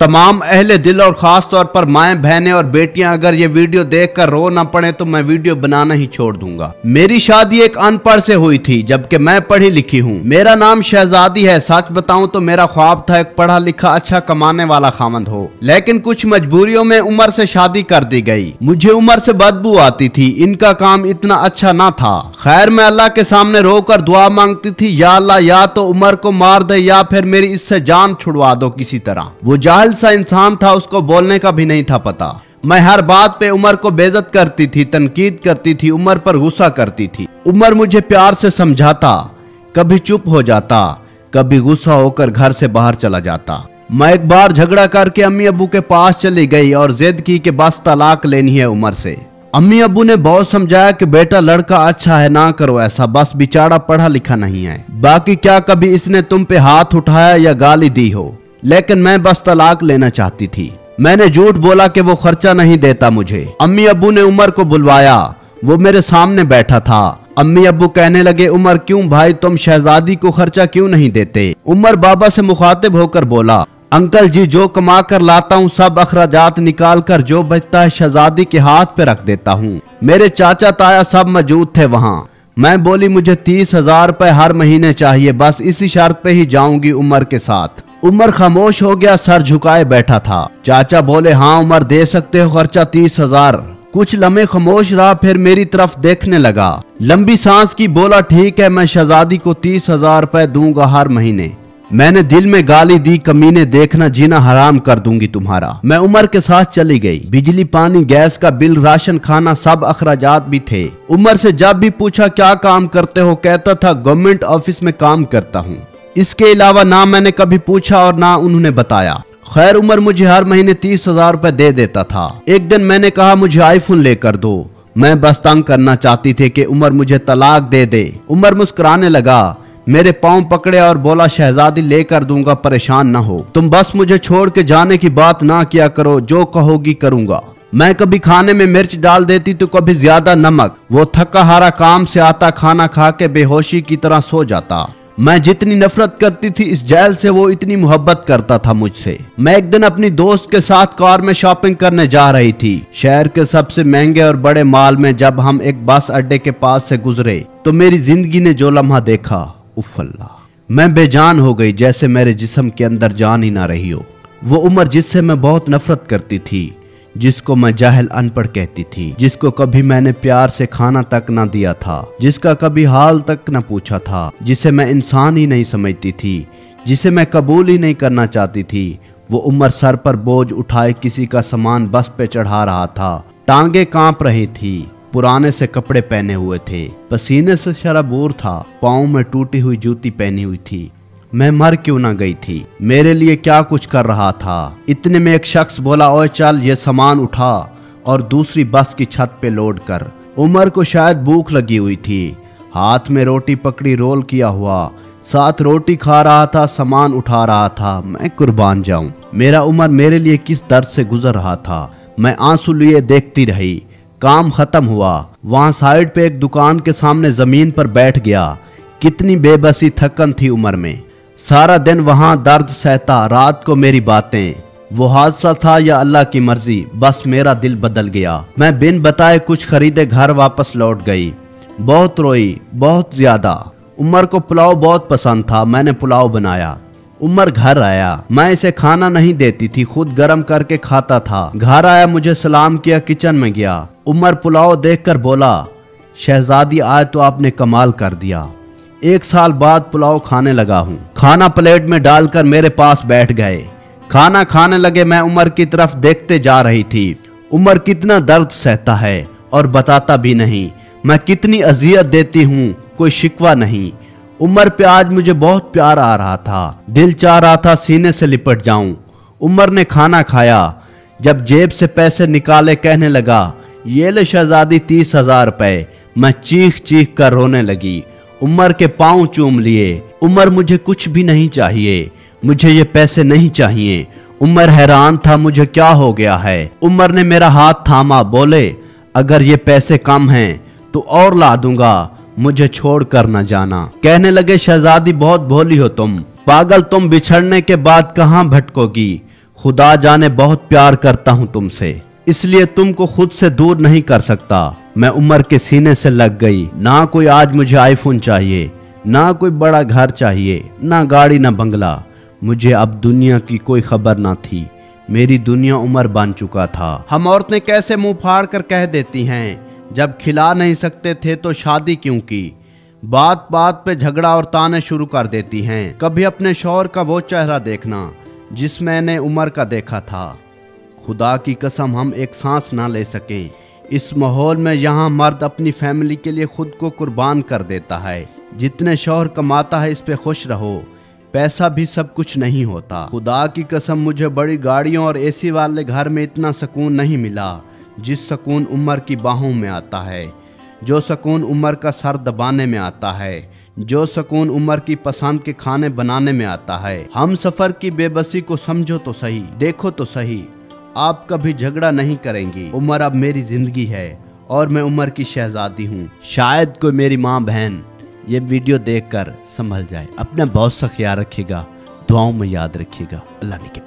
तमाम अहले दिल और ख़ास तौर पर माएँ बहनें और बेटियां अगर ये वीडियो देखकर रो ना पड़े तो मैं वीडियो बनाना ही छोड़ दूंगा। मेरी शादी एक अनपढ़ से हुई थी, जबकि मैं पढ़ी लिखी हूँ। मेरा नाम शहजादी है। सच बताऊं तो मेरा ख्वाब था एक पढ़ा लिखा अच्छा कमाने वाला खामंद हो, लेकिन कुछ मजबूरियों में उमर से शादी कर दी गई। मुझे उमर से बदबू आती थी, इनका काम इतना अच्छा ना था। खैर मैं अल्लाह के सामने रोकर दुआ मांगती थी, या अल्लाह या तो उमर को मार दे या फिर मेरी इससे जान छुड़वा दो किसी तरह। वो जाहिल सा इंसान था, उसको बोलने का भी नहीं था पता। मैं हर बात पे उमर को बेइज्जत करती थी, तनकीद करती थी, उमर पर गुस्सा करती थी। उमर मुझे प्यार से समझाता, कभी चुप हो जाता, कभी गुस्सा होकर घर से बाहर चला जाता। मैं एक बार झगड़ा करके अम्मी अब्बू के पास चली गई और जिद की कि बस तलाक लेनी है उमर से। अम्मी अब्बू ने बहुत समझाया कि बेटा लड़का अच्छा है, ना करो ऐसा, बस बेचारा पढ़ा लिखा नहीं है। बाकी क्या कभी इसने तुम पे हाथ उठाया या गाली दी हो? लेकिन मैं बस तलाक लेना चाहती थी। मैंने झूठ बोला कि वो खर्चा नहीं देता मुझे। अम्मी अब्बू ने उमर को बुलवाया, वो मेरे सामने बैठा था। अम्मी अब्बू कहने लगे, उमर क्यों भाई, तुम शहजादी को खर्चा क्यों नहीं देते? उमर बाबा से मुखातिब होकर बोला, अंकल जी जो कमा कर लाता हूँ सब अखराजात निकाल कर जो बचता है शहजादी के हाथ पे रख देता हूँ। मेरे चाचा ताया सब मौजूद थे वहाँ। मैं बोली मुझे 30,000 रुपए हर महीने चाहिए, बस इसी शर्त पे ही जाऊंगी उमर के साथ। उमर खामोश हो गया, सर झुकाए बैठा था। चाचा बोले, हाँ उमर दे सकते हो खर्चा 30,000। कुछ लम्हे खामोश रहा, फिर मेरी तरफ देखने लगा, लंबी सांस की, बोला ठीक है मैं शहजादी को 30,000 रुपए दूंगा हर महीने। मैंने दिल में गाली दी, कमीने देखना जीना हराम कर दूंगी तुम्हारा। मैं उमर के साथ चली गई। बिजली पानी गैस का बिल राशन खाना सब अखराजात भी थे। उमर से जब भी पूछा क्या काम करते हो, कहता था गवर्नमेंट ऑफिस में काम करता हूँ। इसके अलावा ना मैंने कभी पूछा और ना उन्होंने बताया। खैर उमर मुझे हर महीने 30,000 रुपए दे देता था। एक दिन मैंने कहा मुझे आईफोन लेकर दो। मैं बस तंग करना चाहती थी कि उमर मुझे तलाक दे दे। उमर मुस्कुराने लगा, मेरे पांव पकड़े और बोला, शहजादी लेकर दूंगा, परेशान ना हो। तुम बस मुझे छोड़ के जाने की बात ना किया करो, जो कहोगी करूंगा। मैं कभी खाने में मिर्च डाल देती तो कभी ज्यादा नमक। वो थका हारा काम से आता, खाना खा के बेहोशी की तरह सो जाता। मैं जितनी नफरत करती थी इस जेल से, वो इतनी मोहब्बत करता था मुझसे। मैं एक दिन अपनी दोस्त के साथ कार में शॉपिंग करने जा रही थी, शहर के सबसे महंगे और बड़े मॉल में। जब हम एक बस अड्डे के पास से गुजरे तो मेरी जिंदगी ने जो लम्हा देखा, उफ अल्लाह, मैं बेजान हो गई, जैसे मेरे जिस्म के अंदर जान ही ना रही हो। वो उमर जिससे मैं बहुत नफरत करती थी, जिसको मैं जाहिल अनपढ़ कहती थी, जिसको कभी मैंने प्यार से खाना तक ना दिया था, जिसका कभी हाल तक ना पूछा था, जिसे मैं इंसान ही नहीं समझती थी, जिसे मैं कबूल ही नहीं करना चाहती थी, वो उमर सर पर बोझ उठाए किसी का सामान बस पे चढ़ा रहा था। टांगे कांप रही थी, पुराने से कपड़े पहने हुए थे, पसीने से शराबूर था, पाँव में टूटी हुई जूती पहनी हुई थी। मैं मर क्यों ना गई थी? मेरे लिए क्या कुछ कर रहा था। इतने में एक शख्स बोला, ओए चल ये सामान उठा और दूसरी बस की छत पे लोड कर। उमर को शायद भूख लगी हुई थी, हाथ में रोटी पकड़ी, रोल किया हुआ, साथ रोटी खा रहा था, सामान उठा रहा था। मैं कुर्बान जाऊं, मेरा उमर मेरे लिए किस दर्द से गुजर रहा था। मैं आंसू लिए देखती रही। काम खत्म हुआ, वहां साइड पे एक दुकान के सामने जमीन पर बैठ गया। कितनी बेबसी थकन थी उमर में। सारा दिन वहां दर्द सहता, रात को मेरी बातें। वो हादसा था या अल्लाह की मर्जी, बस मेरा दिल बदल गया। मैं बिन बताए कुछ खरीदे घर वापस लौट गई। बहुत रोई, बहुत ज्यादा। उमर को पुलाव बहुत पसंद था, मैंने पुलाव बनाया। उमर घर आया, मैं इसे खाना नहीं देती थी, खुद गरम करके खाता था। घर आया, मुझे सलाम किया, किचन में गया। उमर पुलाव देखकर बोला, शहजादी आज तो आपने कमाल कर दिया। 1 साल बाद पुलाव खाने लगा हूँ। खाना प्लेट में डालकर मेरे पास बैठ गए। खाना खाने लगे। मैं उमर की तरफ देखते जा रही थी। उमर कितना दर्द सहता है और बताता भी नहीं। मैं कितनी अजियत देती हूँ, कोई शिकवा नहीं। उमर पे आज मुझे बहुत प्यार आ रहा था, दिल चाह रहा था सीने से लिपट जाऊं। उमर ने खाना खाया, जब जेब से पैसे निकाले कहने लगा, ये ले शहजादी 30,000 रुपए। मैं चीख चीख कर रोने लगी। उमर के पांव चूम लिए। उमर मुझे कुछ भी नहीं चाहिए, मुझे ये पैसे नहीं चाहिए। उमर हैरान था, मुझे क्या हो गया है। उमर ने मेरा हाथ थामा, बोले अगर ये पैसे कम हैं तो और ला दूंगा, मुझे छोड़ कर न जाना। कहने लगे, शहजादी बहुत भोली हो तुम, पागल, तुम बिछड़ने के बाद कहाँ भटकोगी, खुदा जाने बहुत प्यार करता हूँ तुमसे, इसलिए तुमको खुद से दूर नहीं कर सकता। मैं उमर के सीने से लग गई। ना कोई आज मुझे आईफोन चाहिए, ना कोई बड़ा घर चाहिए, ना गाड़ी ना बंगला। मुझे अब दुनिया की कोई खबर ना थी। मेरी दुनिया उमर बन चुका था। हम औरतें कैसे मुंह फाड़ कर कह देती हैं, जब खिला नहीं सकते थे तो शादी क्यों की। बात बात पे झगड़ा और ताने शुरू कर देती हैं। कभी अपने शौहर का वो चेहरा देखना जिस मैंने उमर का देखा था। खुदा की कसम हम एक सांस ना ले सके इस माहौल में। यहाँ मर्द अपनी फैमिली के लिए खुद को कुर्बान कर देता है। जितने शौहर कमाता है इस पे खुश रहो, पैसा भी सब कुछ नहीं होता। खुदा की कसम मुझे बड़ी गाड़ियों और एसी वाले घर में इतना सुकून नहीं मिला जिस सुकून उमर की बाहों में आता है, जो सुकून उमर का सर दबाने में आता है, जो सुकून उमर की पसंद के खाने बनाने में आता है। हम सफर की बेबसी को समझो तो सही, देखो तो सही, आप कभी झगड़ा नहीं करेंगी। उमर अब मेरी जिंदगी है और मैं उमर की शहजादी हूँ। शायद कोई मेरी माँ बहन ये वीडियो देखकर संभल जाए। अपना बहुत सा ख्याल रखिएगा, दुआओं में याद रखिएगा। अल्लाह ने के